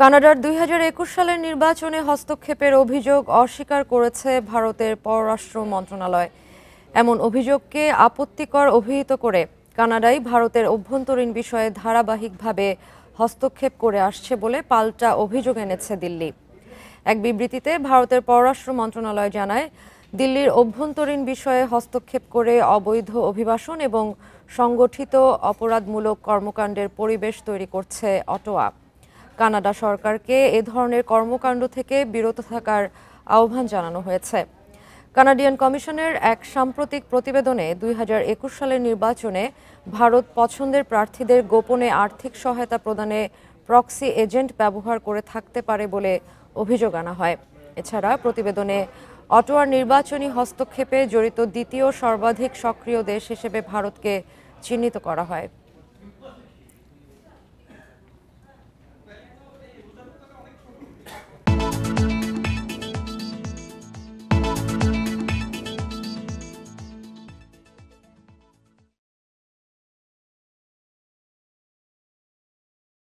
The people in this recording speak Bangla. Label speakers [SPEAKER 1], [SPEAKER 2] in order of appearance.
[SPEAKER 1] কানাডার ২০২১ সালের নির্বাচনে হস্তক্ষেপের অভিযোগ অস্বীকার করেছে ভারতের পররাষ্ট্র মন্ত্রণালয়। এমন অভিযোগকে আপত্তিকর অভিহিত করে কানাডাই ভারতের অভ্যন্তরীণ বিষয়ে ধারাবাহিকভাবে হস্তক্ষেপ করে আসছে বলে পাল্টা অভিযোগ এনেছে দিল্লি। এক বিবৃতিতে ভারতের পররাষ্ট্র মন্ত্রণালয় জানায়, দিল্লির অভ্যন্তরীণ বিষয়ে হস্তক্ষেপ করে অবৈধ অভিবাসন এবং সংগঠিত অপরাধমূলক কর্মকাণ্ডের পরিবেশ তৈরি করছে অটোয়া। কানাডা সরকারকে এ ধরনের কর্মকাণ্ড থেকে বিরত থাকার আহ্বান জানানো হয়েছে। কানাডিয়ান কমিশনের এক সাম্প্রতিক প্রতিবেদনে ২০২১ সালের নির্বাচনে ভারত পছন্দের প্রার্থীদের গোপনে আর্থিক সহায়তা প্রদানে প্রক্সি এজেন্ট ব্যবহার করে থাকতে পারে বলে অভিযোগ আনা হয়। এছাড়া প্রতিবেদনে অটোয়ার নির্বাচনী হস্তক্ষেপে জড়িত দ্বিতীয় সর্বাধিক সক্রিয় দেশ হিসেবে ভারতকে চিহ্নিত করা হয়।